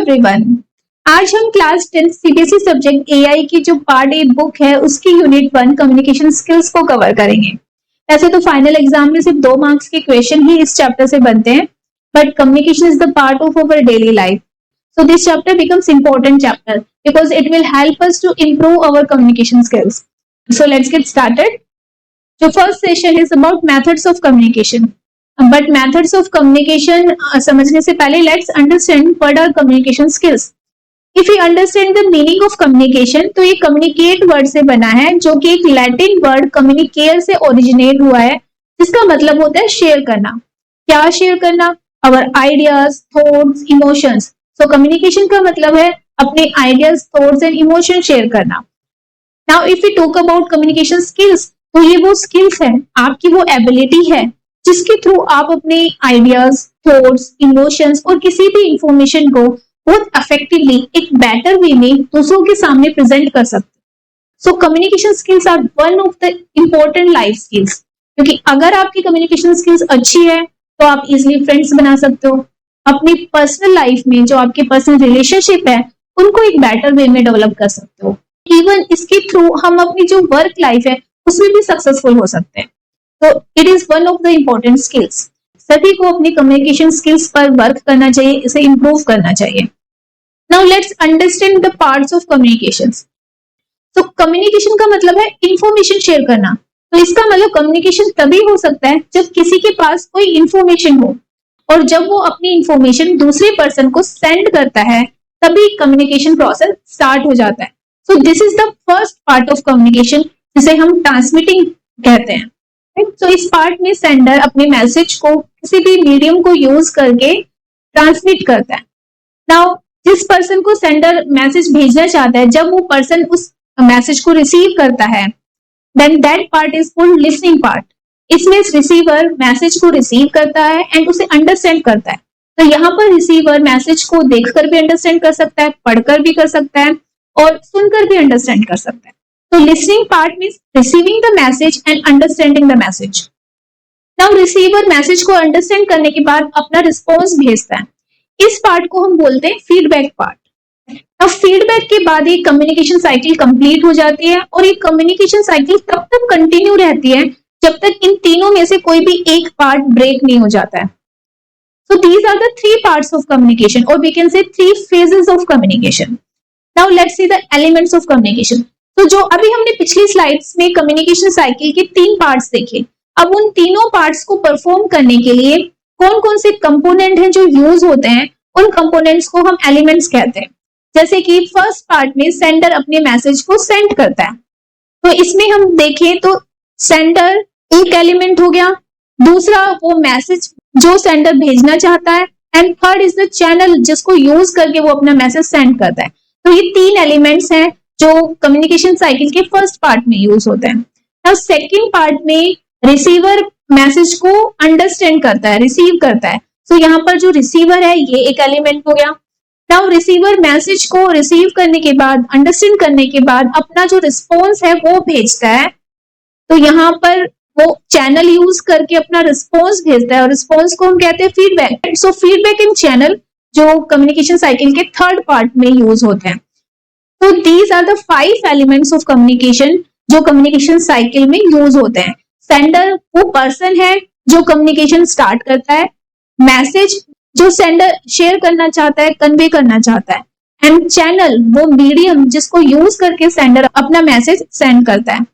Everyone, आज हम class 10 CBSE subject AI की जो पार्ट ए बुक है उसकी यूनिट 1 कम्युनिकेशन स्किल्स को कवर करेंगे। वैसे तो फाइनल एग्जाम में सिर्फ 2 मार्क्स के क्वेश्चन ही इस चैप्टर से बनते हैं, but communication is the part of our daily life, so this chapter becomes important chapter because it will help us to improve our communication skills. So let's get started. The first session is about methods of communication. But methods of communication समझने से पहले let's understand what are communication skills. If we understand the meaning of communication, तो ये communicate word से बना है जो कि एक लैटिन वर्ड communicare से originate हुआ है, जिसका मतलब होता है शेयर करना। क्या शेयर करना? Our ideas, thoughts, emotions. So communication का मतलब है अपने ideas, thoughts and emotions share करना। Now if we talk about communication skills, तो ये वो skills है, आपकी वो ability है जिसके थ्रू आप अपने आइडियाज, थॉट्स, इमोशंस और किसी भी इंफॉर्मेशन को बहुत इफेक्टिवली एक बेटर वे में दूसरों के सामने प्रेजेंट कर सकते हैं। So communication skills are one of the important life skills, क्योंकि अगर आपकी कम्युनिकेशन स्किल्स अच्छी है तो आप इजिली फ्रेंड्स बना सकते हो, अपनी पर्सनल लाइफ में जो आपके पर्सनल रिलेशनशिप है उनको एक बेटर वे में डेवलप कर सकते हो। इवन इसके थ्रू हम अपनी जो वर्क लाइफ है उसमें भी सक्सेसफुल हो सकते हैं। तो it is one of the important skills. सभी को अपनी कम्युनिकेशन स्किल्स पर वर्क करना चाहिए, इसे इंप्रूव करना चाहिए। Now let's understand the parts of communication. तो कम्युनिकेशन का मतलब है इंफॉर्मेशन शेयर करना। तो इसका मतलब कम्युनिकेशन तभी हो सकता है जब किसी के पास कोई इंफॉर्मेशन हो, और जब वो अपनी इंफॉर्मेशन दूसरे पर्सन को सेंड करता है तभी कम्युनिकेशन प्रोसेस स्टार्ट हो जाता है। So this is the first part of communication, जिसे हम ट्रांसमिटिंग कहते हैं। तो इस पार्ट में सेंडर अपने मैसेज को किसी भी मीडियम को यूज करके ट्रांसमिट करता है। नाउ जिस पर्सन को सेंडर मैसेज भेजना चाहता है, जब वो पर्सन उस मैसेज को रिसीव करता है, then that part is called listening part. इसमें रिसीवर मैसेज को रिसीव करता है एंड उसे अंडरस्टैंड करता है। तो यहाँ पर रिसीवर मैसेज को देखकर भी अंडरस्टैंड कर सकता है, पढ़कर भी कर सकता है और सुनकर भी अंडरस्टैंड कर सकता है। So listening part means receiving the message and understanding the message. Now receiver message को अंडरस्टैंड करने के बाद अपना रिस्पॉन्स भेजता है। इस पार्ट को हम बोलते हैं फीडबैक पार्ट। अब फीडबैक के बाद एक कम्युनिकेशन साइकिल कंप्लीट हो जाती है, और ये कम्युनिकेशन साइकिल तब तक कंटिन्यू रहती है जब तक इन तीनों में से कोई भी एक पार्ट ब्रेक नहीं हो जाता है। So these are the 3 parts of communication, or we can say 3 phases of communication. Now let's see the elements of communication. तो जो अभी हमने पिछली स्लाइड्स में कम्युनिकेशन साइकिल के 3 पार्ट्स देखे, अब उन तीनों पार्ट्स को परफॉर्म करने के लिए कौन कौन से कंपोनेंट हैं जो यूज होते हैं, उन कंपोनेंट्स को हम एलिमेंट्स कहते हैं। जैसे कि फर्स्ट पार्ट में सेंडर अपने मैसेज को सेंड करता है, तो इसमें हम देखें तो सेंडर एक एलिमेंट हो गया, दूसरा वो मैसेज जो सेंडर भेजना चाहता है, and third is the channel जिसको यूज करके वो अपना मैसेज सेंड करता है। तो ये 3 एलिमेंट्स हैं जो कम्युनिकेशन साइकिल के फर्स्ट पार्ट में यूज होते हैं। अब सेकंड पार्ट में रिसीवर मैसेज को अंडरस्टैंड करता है, रिसीव करता है। तो यहाँ पर जो रिसीवर है ये एक एलिमेंट हो गया। नाउ रिसीवर मैसेज को रिसीव करने के बाद, अंडरस्टैंड करने के बाद अपना जो रिस्पॉन्स है वो भेजता है। तो यहाँ पर वो चैनल यूज करके अपना रिस्पॉन्स भेजता है, और रिस्पॉन्स को हम कहते हैं feedback. So feedback in channel जो कम्युनिकेशन साइकिल के थर्ड पार्ट में यूज होते हैं। तो these are the 5 elements of communication जो कम्युनिकेशन साइकिल में यूज होते हैं। सेंडर वो पर्सन है जो कम्युनिकेशन स्टार्ट करता है, मैसेज जो सेंडर शेयर करना चाहता है, कन्वे करना चाहता है, एंड चैनल वो मीडियम जिसको यूज करके सेंडर अपना मैसेज सेंड करता है,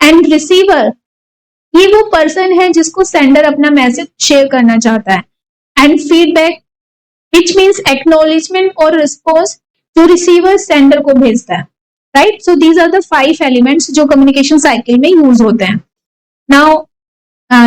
एंड रिसीवर ये वो पर्सन है जिसको सेंडर अपना मैसेज शेयर करना चाहता है, and feedback which means acknowledgement और रिस्पॉन्स जो रिसीवर सेंडर को भेजता है, right. So these are the 5 elements जो कम्युनिकेशन साइकिल में यूज होते हैं। Now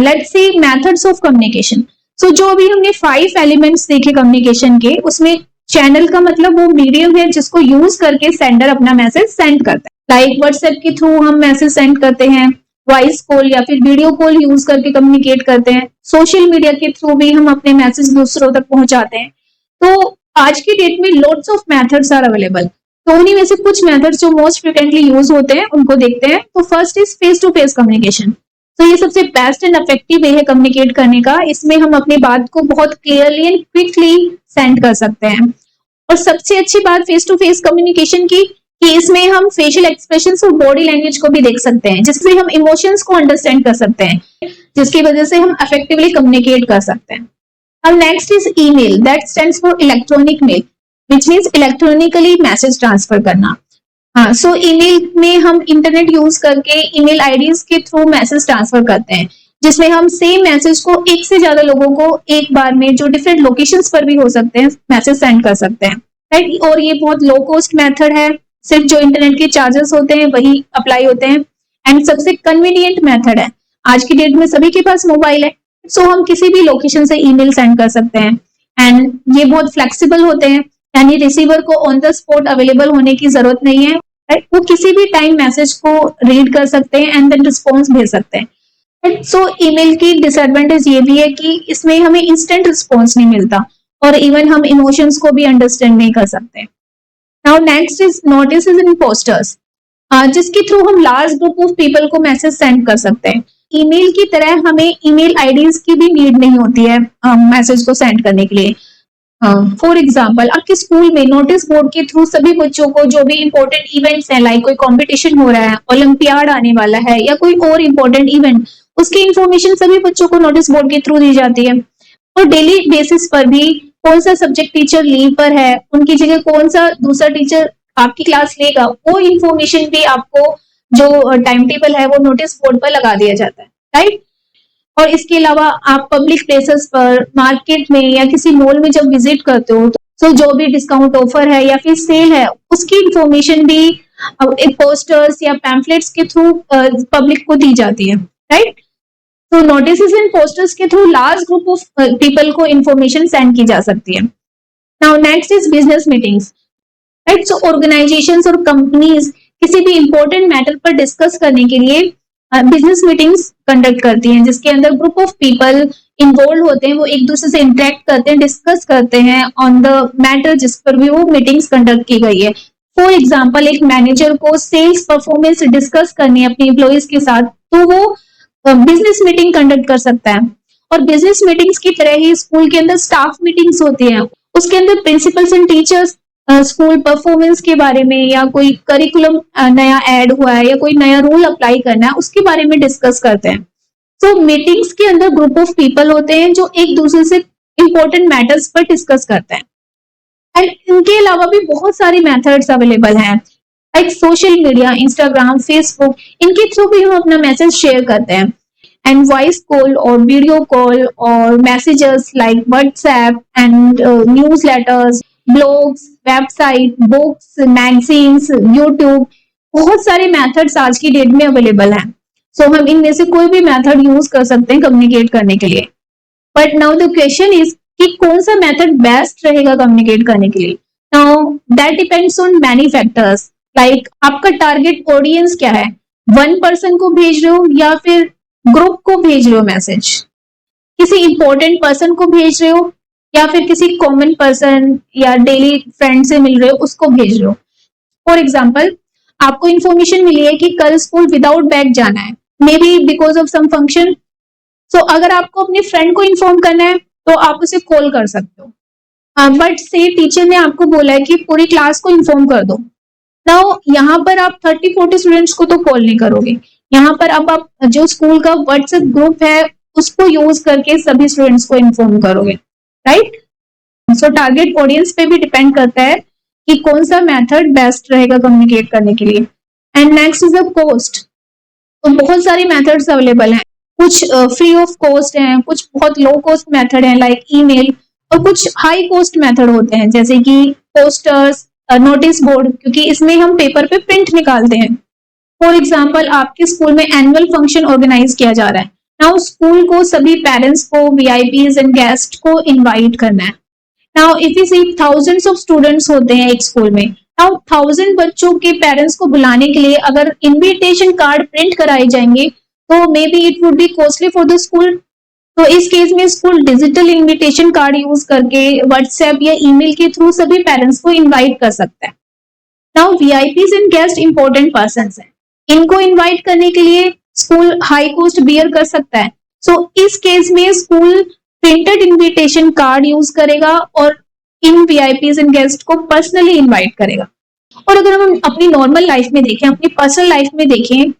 let's see methods of communication. So जो अभी हमने 5 एलिमेंट्स देखे कम्युनिकेशन के, उसमें चैनल का मतलब वो मीडियम है जिसको यूज करके सेंडर अपना मैसेज सेंड करता है। लाइक व्हाट्सएप के थ्रू हम मैसेज सेंड करते हैं, वॉइस कॉल या फिर वीडियो कॉल यूज करके कम्युनिकेट करते हैं, सोशल मीडिया के थ्रू भी हम अपने मैसेज दूसरों तक पहुंचाते हैं। तो आज की डेट में lots of methods are available. तो उन्हीं में से कुछ मेथड्स जो मोस्ट फ्रिक्वेंटली यूज होते हैं उनको देखते हैं। तो first is face to face communication. तो ये सबसे बेस्ट एंड इफेक्टिव वे है कम्युनिकेट करने का। इसमें हम अपनी बात को बहुत क्लियरली एंड क्विकली सेंड कर सकते हैं। और सबसे अच्छी बात फेस टू फेस कम्युनिकेशन की कि इसमें हम फेशियल एक्सप्रेशंस और बॉडी लैंग्वेज को भी देख सकते हैं, जिससे हम इमोशंस को अंडरस्टैंड कर सकते हैं, जिसकी वजह से हम इफेक्टिवली कम्युनिकेट कर सकते हैं। अब next is email, that stands for electronic mail, which means electronically message transfer करना। हाँ, सो ईमेल में हम इंटरनेट यूज करके ईमेल आईडीज के थ्रू मैसेज ट्रांसफर करते हैं, जिसमें हम सेम मैसेज को एक से ज्यादा लोगों को एक बार में, जो डिफरेंट लोकेशंस पर भी हो सकते हैं, मैसेज सेंड कर सकते हैं, राइट। और ये बहुत लो कॉस्ट मेथड है, सिर्फ जो इंटरनेट के चार्जेस होते हैं वही अप्लाई होते हैं, एंड सबसे कन्वीनियंट मेथड है। आज की डेट में सभी के पास मोबाइल है, सो हम किसी भी लोकेशन से ईमेल सेंड कर सकते हैं, एंड ये बहुत फ्लेक्सिबल होते हैं, यानी रिसीवर को ऑन द स्पॉट अवेलेबल होने की जरूरत नहीं है, राइट। वो किसी भी टाइम मैसेज को रीड कर सकते हैं एंड देन रिस्पॉन्स भेज सकते हैं। सो ईमेल की डिसएडवांटेज ये भी है कि इसमें हमें इंस्टेंट रिस्पॉन्स नहीं मिलता, और इवन हम इमोशंस को भी अंडरस्टैंड नहीं कर सकते। Now next is notices and posters, जिसके थ्रू हम लार्ज ग्रुप ऑफ पीपल को मैसेज सेंड कर सकते हैं। ईमेल की तरह हमें ईमेल आईडीज की भी नीड नहीं होती है मैसेज को सेंड करने के लिए। फॉर एग्जाम्पल, आपके स्कूल में नोटिस बोर्ड के थ्रू सभी बच्चों को जो भी इंपॉर्टेंट इवेंट्स हैं, लाइक कोई कंपटीशन हो रहा है, ओलंपियाड आने वाला है, या कोई और इंपॉर्टेंट इवेंट, उसकी इंफॉर्मेशन सभी बच्चों को नोटिस बोर्ड के थ्रू दी जाती है। और डेली बेसिस पर भी कौन सा सब्जेक्ट टीचर लीव पर है, उनकी जगह कौन सा दूसरा टीचर आपकी क्लास लेगा, वो इंफॉर्मेशन भी आपको जो टाइम टेबल है वो नोटिस बोर्ड पर लगा दिया जाता है, राइट। और इसके अलावा आप पब्लिक प्लेसेस पर, मार्केट में या किसी मॉल में जब विजिट करते हो, तो जो भी डिस्काउंट ऑफर है या फिर सेल है, उसकी इंफॉर्मेशन भी एक पोस्टर्स या पैम्फलेट्स के थ्रू पब्लिक को दी जाती है, राइट। तो नोटिसेस एंड पोस्टर्स के through large group of people को इंफॉर्मेशन सेंड की जा सकती है। Now next is business meetings, right. So organisations और कंपनीज किसी भी इंपॉर्टेंट मैटर पर डिस्कस करने के लिए बिजनेस मीटिंग्स कंडक्ट करती हैं, जिसके अंदर ग्रुप ऑफ पीपल इन्वॉल्व होते हैं, वो एक दूसरे से इंटरेक्ट करते हैं, डिस्कस करते हैं ऑन द मैटर जिस पर भी वो मीटिंग्स कंडक्ट की गई है। फॉर एग्जाम्पल, एक मैनेजर को सेल्स परफॉर्मेंस डिस्कस करनी है अपने एम्प्लॉइज के साथ, तो वो बिजनेस मीटिंग कंडक्ट कर सकता है। और बिजनेस मीटिंग्स की तरह ही स्कूल के अंदर स्टाफ मीटिंग्स होती हैं, उसके अंदर principles and teachers school performance के बारे में, या कोई करिकुलम नया ऐड हुआ है, या कोई नया रूल अप्लाई करना है, उसके बारे में डिस्कस करते हैं। तो मीटिंग्स के अंदर ग्रुप ऑफ पीपल होते हैं जो एक दूसरे से इंपॉर्टेंट मैटर्स पर डिस्कस करते हैं। एंड इनके अलावा भी बहुत सारी मेथड्स अवेलेबल हैं, like social media, Instagram, Facebook, इनके थ्रू भी हम अपना मैसेज शेयर करते हैं। एंड वॉइस कॉल और वीडियो कॉल और messages like WhatsApp and news letters, blogs, website, books, magazines, YouTube, बहुत सारे मेथड्स आज की डेट में अवेलेबल हैं। सो हम इनमें से कोई भी मेथड यूज कर सकते हैं कम्युनिकेट करने के लिए। But now the question is कि कौन सा मेथड बेस्ट रहेगा कम्युनिकेट करने के लिए। Now that depends on many factors, like आपका टारगेट ऑडियंस क्या है, वन पर्सन को भेज रहे हो या फिर ग्रुप को भेज रहे हो मैसेज, किसी इंपॉर्टेंट पर्सन को भेज रहे हो या फिर किसी कॉमन पर्सन या डेली फ्रेंड से मिल रहे हो उसको भेज रहे हो। फॉर एग्जाम्पल, आपको इन्फॉर्मेशन मिली है कि कल स्कूल विदाउट बैग जाना है, maybe because of some function. So अगर आपको अपने फ्रेंड को इन्फॉर्म करना है तो आप उसे कॉल कर सकते हो, बट से टीचर ने आपको बोला है कि पूरी क्लास को इन्फॉर्म कर दो। नाउ यहाँ पर आप 30-40 स्टूडेंट्स को तो कॉल नहीं करोगे, यहाँ पर अब आप जो स्कूल का व्हाट्सएप ग्रुप है उसको यूज करके सभी स्टूडेंट्स को इन्फॉर्म करोगे, राइट। सो टारगेट ऑडियंस पे भी डिपेंड करता है कि कौन सा मेथड बेस्ट रहेगा कम्युनिकेट करने के लिए। And next is the cost. तो बहुत सारी मेथड्स अवेलेबल हैं, कुछ फ्री ऑफ कॉस्ट हैं, कुछ बहुत लो कॉस्ट मेथड हैं लाइक ईमेल, और कुछ हाई कॉस्ट मेथड होते हैं जैसे कि पोस्टर्स, नोटिस बोर्ड, क्योंकि इसमें हम पेपर पे प्रिंट निकालते हैं। फॉर एग्जाम्पल, आपके स्कूल में एनुअल फंक्शन ऑर्गेनाइज किया जा रहा है, नाउ स्कूल को सभी पेरेंट्स को, वीआईपीज एंड गेस्ट को इनवाइट करना है। Now if you see thousands of students होते हैं एक स्कूल में, नाउ 1000 बच्चों के पेरेंट्स को बुलाने के लिए अगर इनविटेशन कार्ड प्रिंट कराए जाएंगे तो may be it would be costly for the school. तो इस केस में school digital invitation card use करके व्हाट्सएप या ईमेल के थ्रू सभी पेरेंट्स को इनवाइट कर सकता है। Now VIPs and guest important persons हैं, इनको इनवाइट करने के लिए स्कूल हाई कॉस्ट बियर कर सकता है। सो इस केस में school printed invitation card use करेगा और इन वीआईपीज इन गेस्ट को पर्सनली इनवाइट करेगा। और अगर हम अपनी नॉर्मल लाइफ में देखें, अपनी पर्सनल लाइफ में देखें,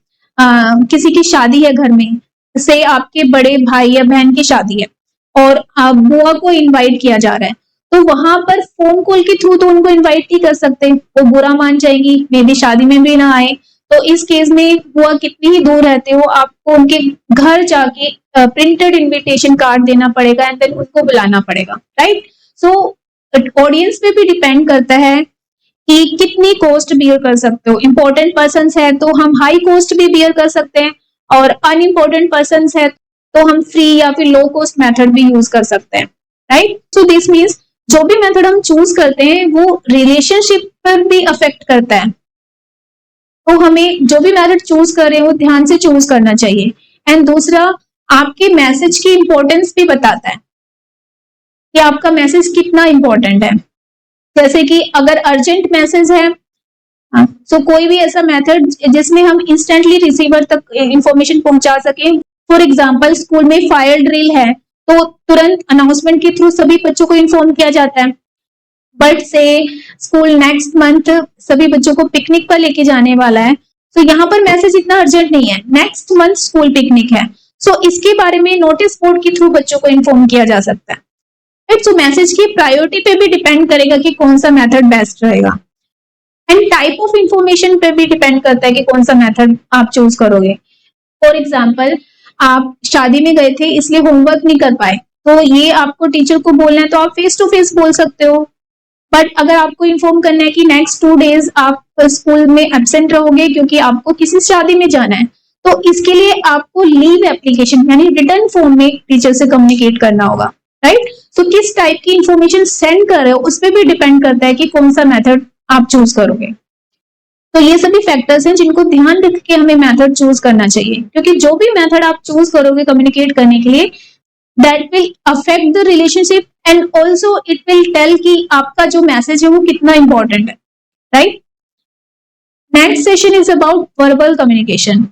किसी की शादी है घर में, से आपके बड़े भाई या बहन की शादी है और बुआ को इनवाइट किया जा रहा है, तो वहां पर फोन कॉल के थ्रू तो उनको इनवाइट नहीं कर सकते, वो बुरा मान जाएंगी, मे बी शादी में भी ना आए। तो इस केस में बुआ कितनी ही दूर रहते हो, आपको उनके घर जाके प्रिंटेड इनविटेशन कार्ड देना पड़ेगा एंड देन उनको बुलाना पड़ेगा, राइट। सो ऑडियंस पे भी डिपेंड करता है कि कितनी कॉस्ट बियर कर सकते हो। इंपॉर्टेंट पर्सन है तो हम हाई कॉस्ट भी बियर कर सकते हैं, और अनइम्पोर्टेंट पर्सन है तो हम फ्री या फिर लो कॉस्ट मेथड भी यूज कर सकते हैं, राइट। सो दिस मीन्स जो भी मेथड हम चूज करते हैं वो रिलेशनशिप पर भी अफेक्ट करता है, तो हमें जो भी मेथड चूज कर रहे हैं वो ध्यान से चूज करना चाहिए। एंड दूसरा, आपके मैसेज की इंपॉर्टेंस भी बताता है कि आपका मैसेज कितना इंपॉर्टेंट है। जैसे कि अगर अर्जेंट मैसेज है, तो कोई भी ऐसा मेथड जिसमें हम इंस्टेंटली रिसीवर तक इंफॉर्मेशन पहुंचा सके। फॉर एग्जांपल, स्कूल में फायर ड्रिल है तो तुरंत अनाउंसमेंट के थ्रू सभी बच्चों को इन्फॉर्म किया जाता है। बट से स्कूल नेक्स्ट मंथ सभी बच्चों को पिकनिक पर लेके जाने वाला है, तो यहाँ पर मैसेज इतना अर्जेंट नहीं है, नेक्स्ट मंथ स्कूल पिकनिक है, सो इसके बारे में नोटिस बोर्ड के थ्रू बच्चों को इन्फॉर्म किया जा सकता है, राइट। सो मैसेज की प्रायोरिटी पे भी डिपेंड करेगा कि कौन सा मेथड बेस्ट रहेगा, एंड टाइप ऑफ इंफॉर्मेशन पे भी डिपेंड करता है कि कौन सा मेथड आप चूज करोगे। फॉर एग्जाम्पल, आप शादी में गए थे इसलिए होमवर्क नहीं कर पाए, तो ये आपको टीचर को बोलना है तो आप फेस टू फेस बोल सकते हो। बट अगर आपको इन्फॉर्म करना है कि नेक्स्ट 2 डेज आप स्कूल में एब्सेंट रहोगे क्योंकि आपको किसी शादी में जाना है, तो इसके लिए आपको लीव एप्लीकेशन यानी रिटर्न फॉर्म में टीचर से कम्युनिकेट करना होगा, राइट। तो किस टाइप की इंफॉर्मेशन सेंड कर रहे हो उस पर भी डिपेंड करता है कि कौन सा मेथड आप चूज करोगे। तो ये सभी फैक्टर्स हैं जिनको ध्यान रख के हमें मेथड चूज करना चाहिए, क्योंकि जो भी मेथड आप चूज करोगे कम्युनिकेट करने के लिए, that will affect the relationship and also it will tell कि आपका जो मैसेज है वो कितना इंपॉर्टेंट है, right. Next session is about verbal communication.